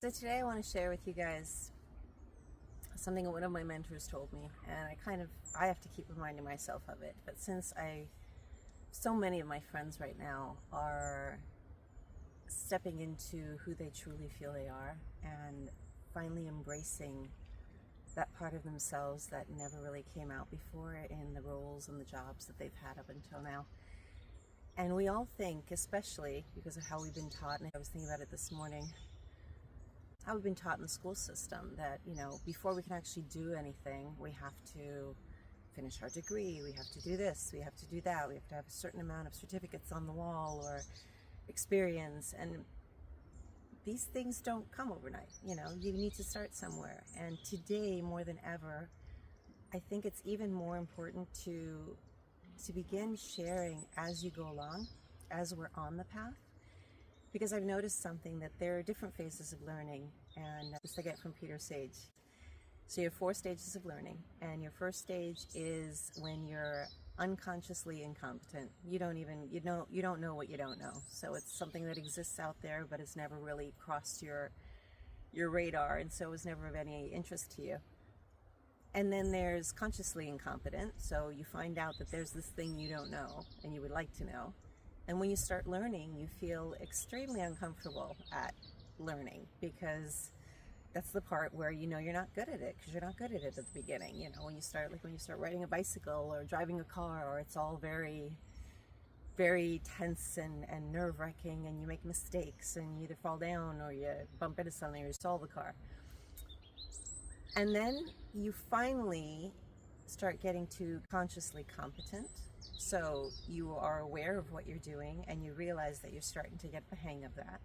So today I want to share with you guys something that one of my mentors told me, and I have to keep reminding myself of it. But since so many of my friends right now are stepping into who they truly feel they are and finally embracing that part of themselves that never really came out before in the roles and the jobs that they've had up until now. And we all think, especially because of how we've been taught, and I was thinking about it this morning, how we've been taught in the school system that, before we can actually do anything, we have to finish our degree, we have to do this, we have to do that, we have to have a certain amount of certificates on the wall or experience. And these things don't come overnight. You need to start somewhere. And today, more than ever, I think it's even more important to begin sharing as you go along, as we're on the path. Because I've noticed something, that there are different phases of learning, and this I get from Peter Sage. So you have 4 stages of learning, and your first stage is when you're unconsciously incompetent. You don't know what you don't know. So it's something that exists out there, but it's never really crossed your radar, and so it was never of any interest to you. And then there's consciously incompetent. So you find out that there's this thing you don't know and you would like to know. And when you start learning, you feel extremely uncomfortable at learning, because that's the part where you're not good at it, because you're not good at it at the beginning. When you start riding a bicycle or driving a car, or it's all very, very tense and nerve-wracking, and you make mistakes and you either fall down or you bump into something or you stall the car. And then you finally start getting to consciously competent. So you are aware of what you're doing and you realize that you're starting to get the hang of that.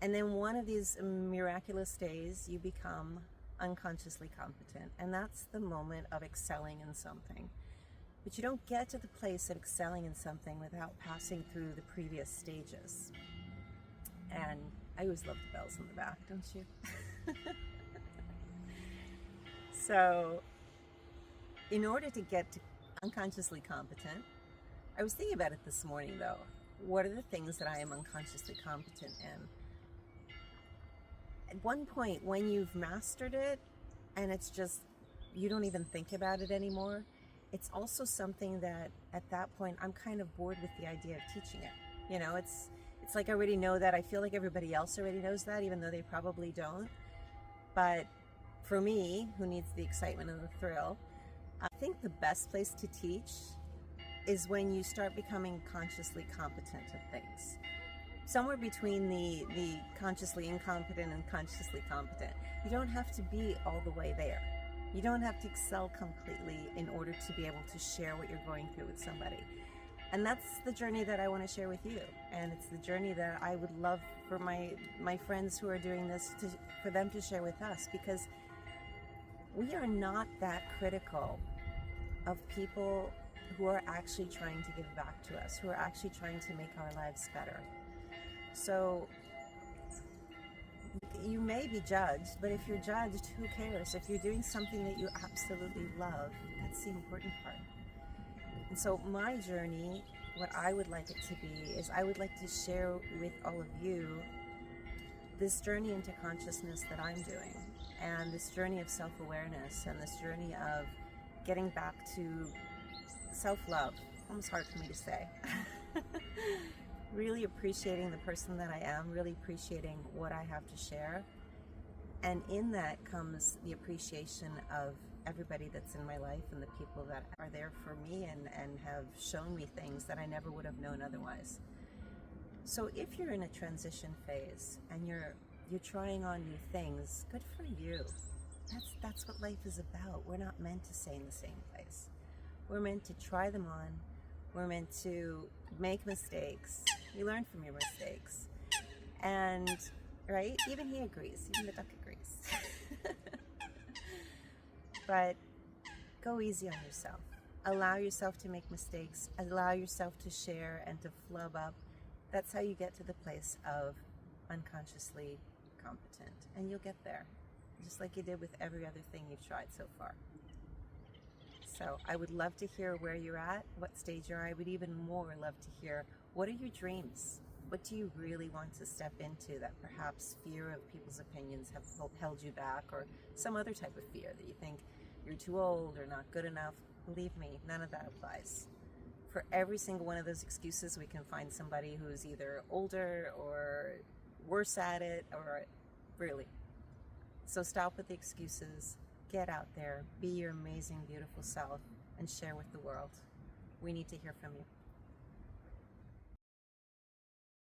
And then one of these miraculous days, you become unconsciously competent. And that's the moment of excelling in something. But you don't get to the place of excelling in something without passing through the previous stages. And I always love the bells in the back, don't you? So in order to get to unconsciously competent, I was thinking about it this morning though. What are the things that I am unconsciously competent in? At one point, when you've mastered it and it's just, you don't even think about it anymore, it's also something that at that point I'm kind of bored with the idea of teaching it. It's like I already know that. I feel like everybody else already knows that, even though they probably don't. But for me, who needs the excitement and the thrill, I think the best place to teach is when you start becoming consciously competent at things. Somewhere between the consciously incompetent and consciously competent. You don't have to be all the way there. You don't have to excel completely in order to be able to share what you're going through with somebody. And that's the journey that I want to share with you. And it's the journey that I would love for my friends who are doing this, for them to share with us, because we are not that critical of people who are actually trying to give back to us, who are actually trying to make our lives better. So you may be judged, but if you're judged, who cares? If you're doing something that you absolutely love, that's the important part. And so my journey, what I would like it to be, is I would like to share with all of you this journey into consciousness that I'm doing, and this journey of self-awareness, and this journey of getting back to self-love. Almost hard for me to say. Really appreciating the person that I am, really appreciating what I have to share. And in that comes the appreciation of everybody that's in my life and the people that are there for me and have shown me things that I never would have known otherwise. So if you're in a transition phase and you're trying on new things, good for you. That's what life is about. We're not meant to stay in the same place. We're meant to try them on. We're meant to make mistakes. You learn from your mistakes. And, right, even he agrees. Even the duck agrees. But go easy on yourself. Allow yourself to make mistakes. Allow yourself to share and to flub up. That's how you get to the place of unconsciously competent. And you'll get there, just like you did with every other thing you've tried so far. So I would love to hear where you're at, what stage you're at. I would even more love to hear, what are your dreams? What do you really want to step into that perhaps fear of people's opinions have held you back, or some other type of fear that you think you're too old or not good enough? Believe me, none of that applies. For every single one of those excuses, we can find somebody who's either older or worse at it, or really. So stop with the excuses, get out there, be your amazing, beautiful self, and share with the world. We need to hear from you.